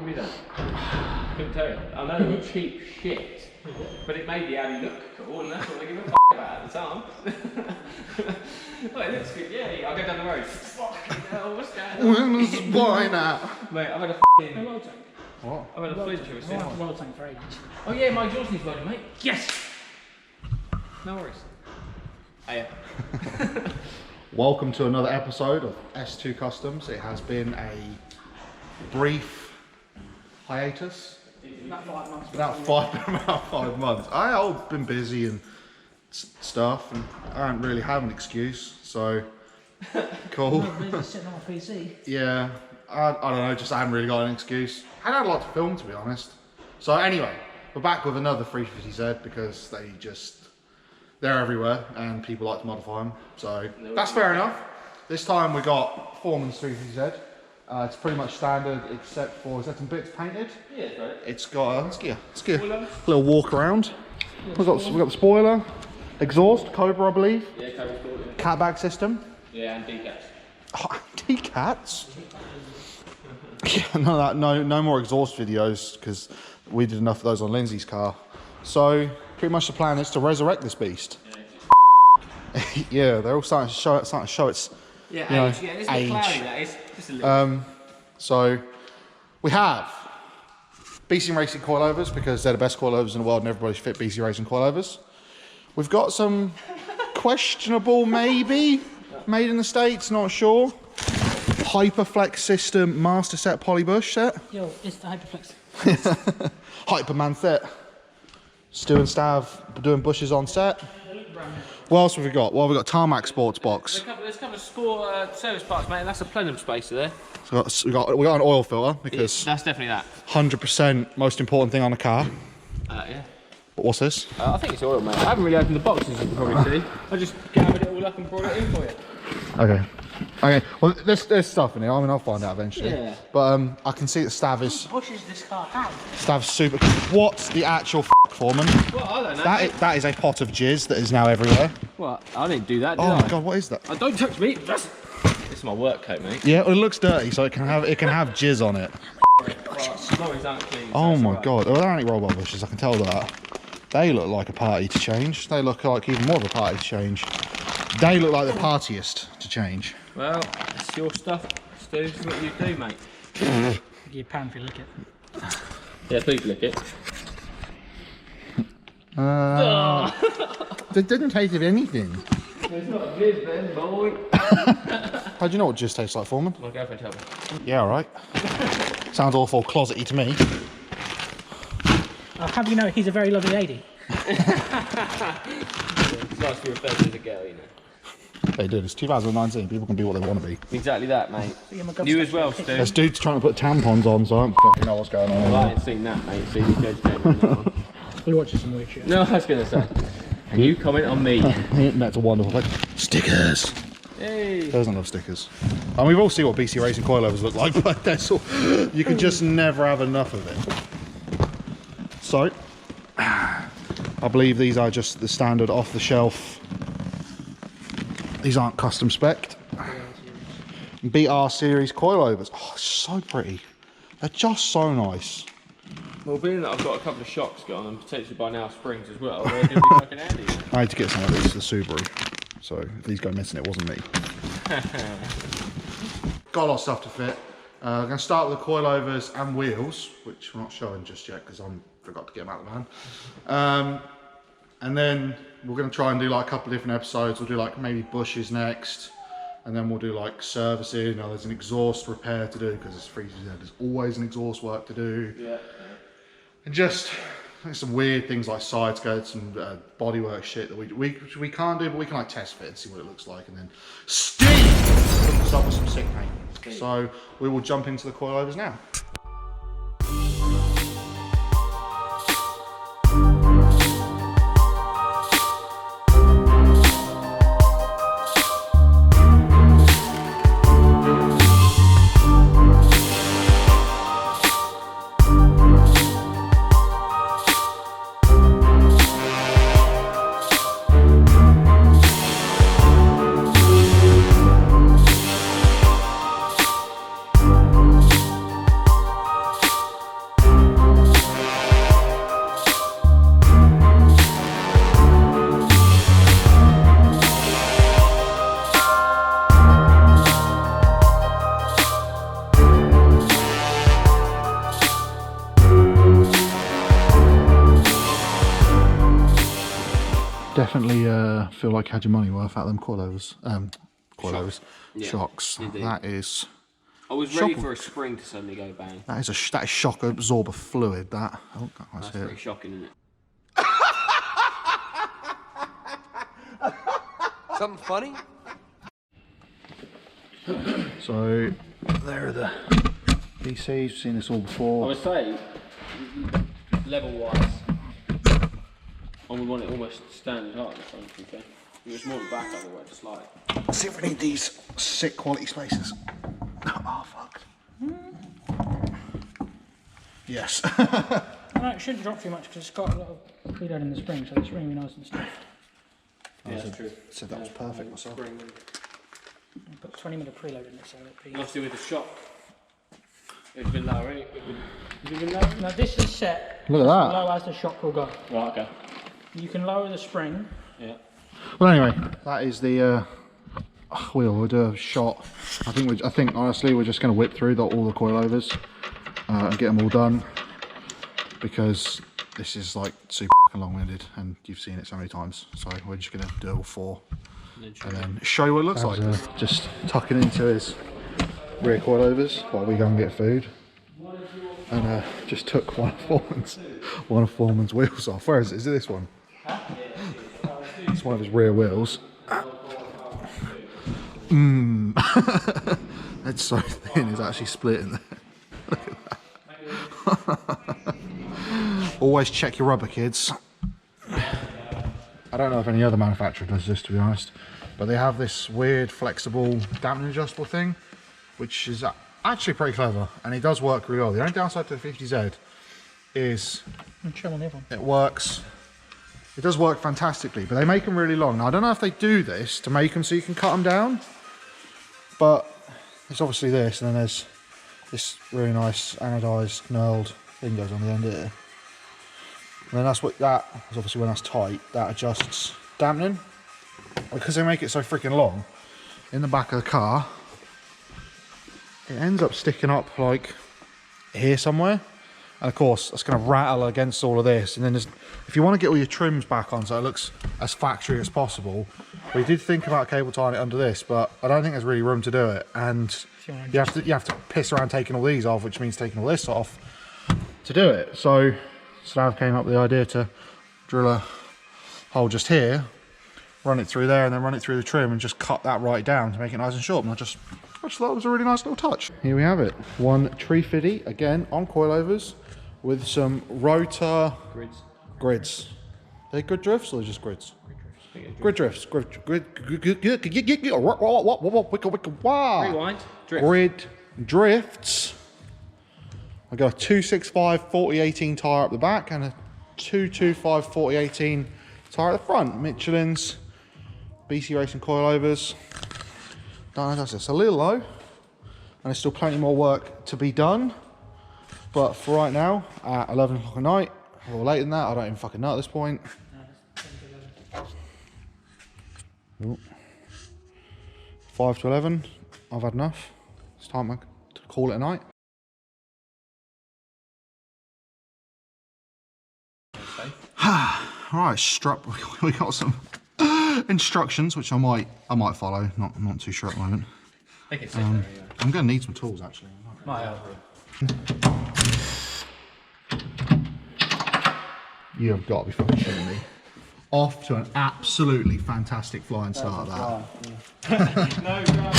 give you that? Couldn't tell you. I know they were cheap shit, but it made the Audi look cool, and that's what they give a f about at the time. Well, it looks good, yeah. I'll go down the road. Fucking hell, what's going on? Why now? Mate, I've had a f***ing... Roll tank. What? I've had a flinch ever since. Roll tank for ages. Oh yeah, my exhaust needs loading, mate. Yes! No worries. Oh yeah. Welcome to another episode of S2 Customs. It has been a brief hiatus. About 5 months. About 5 months. I've been busy and stuff, and I don't really have an excuse, so cool. Sitting on my PC. Yeah, I don't know, just I haven't really got an excuse. I had a lot to film, to be honest. So anyway, we're back with another 350Z because they're everywhere and people like to modify them. So that's fair enough. This time we got Foreman's 350Z. It's pretty much standard except for, is that some bits painted? Yeah, it's right. It's got, let's get a little walk around. We've got the spoiler, exhaust, Cobra I believe. Yeah, Cobra spoiler. Catbag system. Yeah, and decats. Oh, decats? Yeah, no more exhaust videos because we did enough of those on Lindsay's car. So pretty much the plan is to resurrect this beast. Yeah, they're all starting to show its Yeah, age. Yeah, it's a bit cloudy, that is. Just a little. So we have BC Racing coilovers because they're the best coilovers in the world and everybody's fit BC Racing coilovers. We've got some questionable, maybe, made in the States, not sure. Hyperflex system master set polybush set. Yo, it's the Hyperflex. Hyperman set. Stu and Stav doing bushes on set. What else have we got? Well, we've got Tarmac Sports Box. There's a couple of score service parts, mate, and that's a plenum spacer there. So we got an oil filter because that's definitely that. 100% most important thing on a car. Yeah. But what's this? I think it's oil, mate. I haven't really opened the box, as you can probably see. I just gathered it all up and brought it in for you. Okay. Okay. Well, there's stuff in here. I mean, I'll find out eventually. Yeah. But I can see that Stav is. What pushes this car out? Stav's super. What's the actual Foreman? Well, I don't know. That is a pot of jizz that is now everywhere. What? I didn't do that, did Oh I? my god, what is that? Don't touch me. This is my work coat, mate. Yeah, well, it looks dirty, so it can have jizz on it. Lorries aren't clean. Oh so my right. god, well, there aren't any robot bushes. I can tell that. They look like a party to change. They look like even more of a party to change. They look like the partiest to change. Well, it's your stuff, Stu. It's what you do, mate. Give you a pound if you lick it. Yeah, please lick it. It didn't taste of anything. It's not jizz then, boy. How do you know what jizz tastes like, Foreman? My girlfriend told me. Yeah, alright. Sounds awful closety to me. I'll have you know he's a very lovely lady. It's nice to be referred to as a girl, you know. They do. It's 2019. People can be what they want to be. Exactly that, mate. So my God, You as well, Stu. There's dudes trying to put tampons on, so I don't fucking know what's going on. Well, I ain't seen that, mate. So you go to We're watching some weird shit. No, I was going to say. And you comment on me. That's a wonderful thing. Stickers! Hey. Doesn't love stickers. And we've all seen what BC Racing coilovers look like, but that's all. You can just never have enough of it. So, I believe these are just the standard off-the-shelf. These aren't custom spec'd. BR series coilovers. Oh, so pretty. They're just so nice. Well, being that I've got a couple of shocks gone and potentially by now springs as well, they're going to be fucking handy. I had to get some of these for the Subaru. So if these go missing, it wasn't me. Got a lot of stuff to fit. I'm going to start with the coilovers and wheels, which we're not showing just yet because I forgot to get them out of the van. And then we're going to try and do like a couple of different episodes. We'll do like maybe bushes next, and then we'll do like servicing. Now there's an exhaust repair to do because it's freezing. There's always an exhaust work to do. Yeah. And just like some weird things like side skirts and bodywork shit that we can't do, but we can like test fit and see what it looks like. And then Steve hooks up with some sick paint. So we will jump into the coilovers now. Definitely feel like you had your money worth out of them coilovers. Coilovers. Yeah, Shocks. indeed. That is... I was ready for a spring to suddenly go bang. That is shock absorber fluid, that. Oh, that's Pretty shocking, isn't it? Something funny? So, there are the PCs. We've seen this all I before. would say, level-wise, and we want it almost standard height in the front, to be fair. It was more the back other way, just like. Let's see if we need these sick quality spacers. Oh, fuck. Yes. No, it shouldn't drop too much because it's got a lot of preload in the spring, so it's really nice and stiff. Yeah, that's true. Said that was perfect myself. Put 20 mil of preload in it, so it'll be... Obviously with the shock, it's been lower, ain't it? Has it been lower? Now this is set Look at that. low as the shock will go. Right, okay. You can lower the spring. Yeah. Well, anyway, that is the wheel. We'll do a shot. I think honestly we're just going to whip through all the coilovers and get them all done, because this is like super long-winded and you've seen it so many times. So we're just going to do all 4 and then show you what it looks like. Just tucking into his rear coilovers while we go and get food, and just took one of Foreman's wheels off. Where is it? Is it this one? It's one of his rear wheels. It's so thin, it's actually split in there. Look at that. Always check your rubber, kids. I don't know if any other manufacturer does this, to be honest, but they have this weird flexible dampening adjustable thing, which is actually pretty clever, and it does work really well. The only downside to the 50Z is it works. It does work fantastically, but they make them really long. Now, I don't know if they do this to make them so you can cut them down, but it's obviously this, and then there's this really nice anodized, knurled thing goes on the end here. And then that is obviously when that's tight, that adjusts dampening. Because they make it so freaking long, in the back of the car, it ends up sticking up like here somewhere. And of course, that's going to rattle against all of this. And then if you want to get all your trims back on so it looks as factory as possible, we did think about cable tying it under this, but I don't think there's really room to do it. And you have to piss around taking all these off, which means taking all this off to do it. So Slav came up with the idea to drill a hole just here, run it through there, and then run it through the trim and just cut that right down to make it nice and short. And I just thought it was a really nice little touch. Here we have it. One tree fiddy, again, on coilovers, with some rotor grids. Are they grid drifts or just grids? Grid drifts. Rewind. Grid drifts. I got a 265 4018 tyre up the back and a 225 4018 tyre at the front. Michelin's BC Racing coilovers. Don't know, that's just a little low, and there's still plenty more work to be done. But for right now, at 11 o'clock at night, or later than that, I don't even fucking know at this point. Ooh. 5 to 11, I've had enough. It's time to call it a night. Alright, we got some instructions which I might follow. Not too sure at the moment. I'm gonna need some tools actually. You have got to be fucking shitting me. Off to an absolutely fantastic flying start of that. No drama.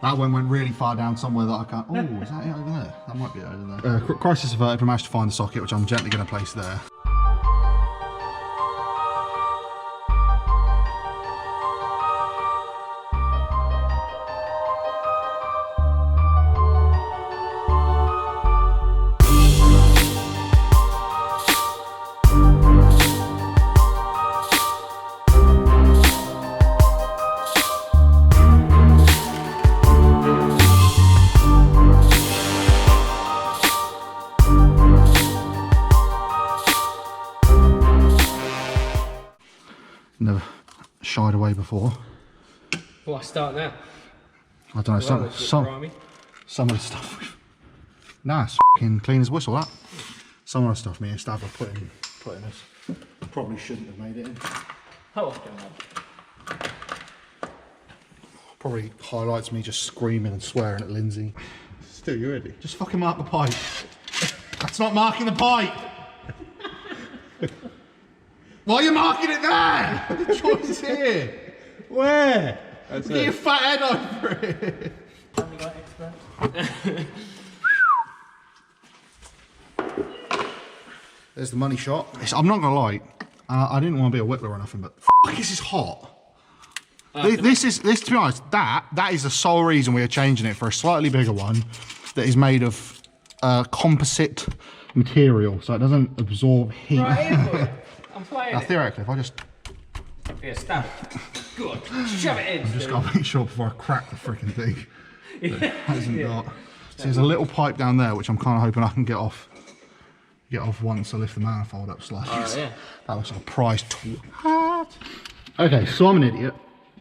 That one went really far down somewhere that I can't. Oh, is that it over there? That might be it over there. Crisis averted. We managed to find the socket, which I'm gently going to place there. Never shied away before. Well, I start now. I don't know, some of the stuff. Nah, it's fucking clean as a whistle, that. Some of the stuff me and Stav are putting this. Probably shouldn't have made it in. How often, man? Probably highlights me just screaming and swearing at Lindsay. Stu, you ready? Just fucking mark the pipe. That's not marking the pipe! Why are you marking it there? The choice is here. Where? Get your fat head over it. There's the money shot. I'm not gonna lie, I didn't want to be a whittler or nothing, but this is hot. This is, to be honest, that is the sole reason we are changing it for a slightly bigger one that is made of composite material, so it doesn't absorb heat. Right, I'm playing it. Theoretically, if I just... Yeah, stab it. Good. Shove it in. I'm just gotta make sure before I crack the freaking thing. It hasn't got... So there's a little pipe down there, which I'm kind of hoping I can get off once I lift the manifold up slightly. Oh, yeah. That was a prize twat. Okay, so I'm an idiot.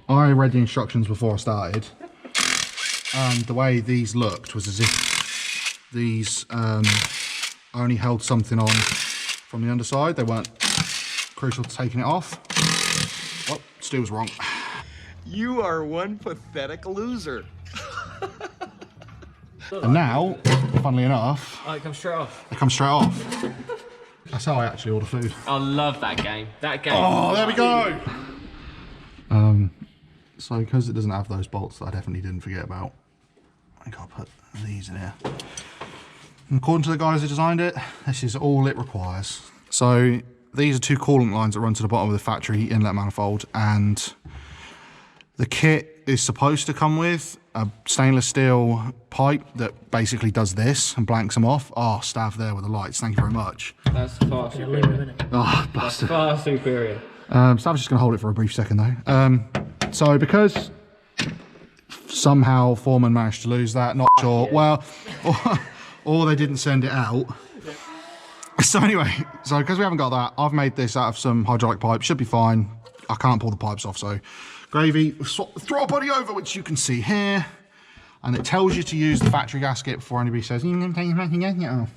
I read the instructions before I started. The way these looked was as if these only held something on from the underside. They weren't crucial to taking it off. Well, Stu was wrong. You are one pathetic loser. And now, funnily enough, Oh, it comes straight off. they come straight off. That's how I actually order food. I love that game. That game. Oh, there we go! So because it doesn't have those bolts that I definitely didn't forget about, I think I'll put these in here. And according to the guys who designed it, this is all it requires. So these are two coolant lines that run to the bottom of the factory inlet manifold, and the kit is supposed to come with a stainless steel pipe that basically does this and blanks them off. Oh, Stav there with the lights, thank you very much. That's far superior. Oh, That's bastard. far superior. Stav's just gonna hold it for a brief second though. So because somehow Foreman managed to lose that, not sure, well, or they didn't send it out. So anyway, so because we haven't got that, I've made this out of some hydraulic pipe, should be fine. I can't pull the pipes off, so gravy, swap the throttle body over, which you can see here. And it tells you to use the factory gasket before anybody says, you're gonna take your factory gasket off.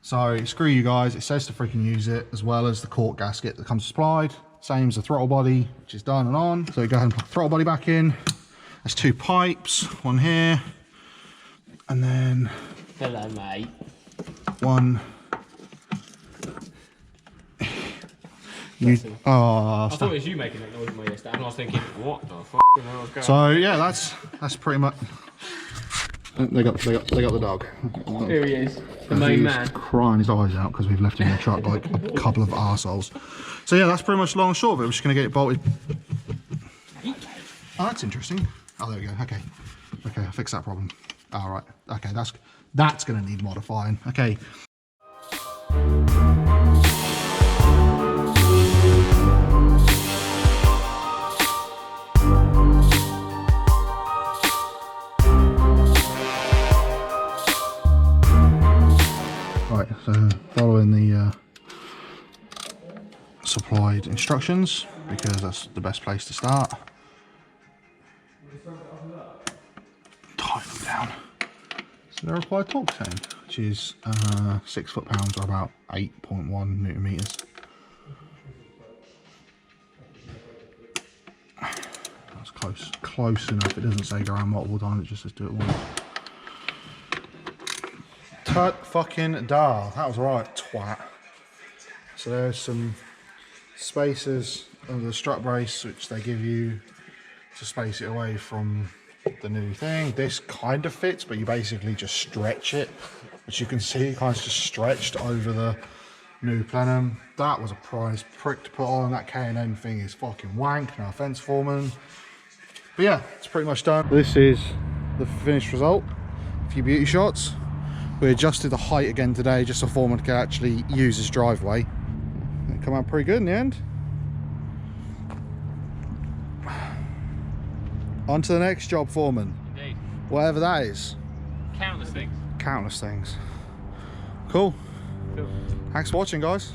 So screw you guys, it says to freaking use it, as well as the cork gasket that comes supplied. Same as the throttle body, which is done and on. So go ahead and put the throttle body back in. There's two pipes, one here, and then Hello, mate. one. I thought it was you making that noise in my ear, and I was thinking, what the fuck? So yeah, that's pretty much. They got the dog. Here he is, the main man. Crying his eyes out because we've left him in the truck like a couple of arseholes. So yeah, that's pretty much long and short of it. We're just gonna get it bolted. Oh, that's interesting. Oh, there we go. Okay, I fixed that problem. All right. Okay, that's gonna need modifying. Okay. Right, so following the supplied instructions, because that's the best place to start. Tighten them down. So the required torque setting, which is 6 foot-pounds, or about 8.1 newton meters. That's close enough. It doesn't say go around multiple times, it just says do it once. Tut fucking dar. That was right, twat. So there's some spacers under the strut brace, which they give you to space it away from the new thing. This kind of fits, but you basically just stretch it, which you can see kind of just stretched over the new plenum. That was a prize prick to put on. That K&N thing is fucking wank. No offense, Foreman. But yeah, it's pretty much done. This is the finished result. A few beauty shots. We adjusted the height again today just so Foreman could actually use his driveway. It come out pretty good in the end. On to the next job, Foreman. Indeed. Whatever that is. Countless things. Countless things. Cool. Thanks for watching, guys.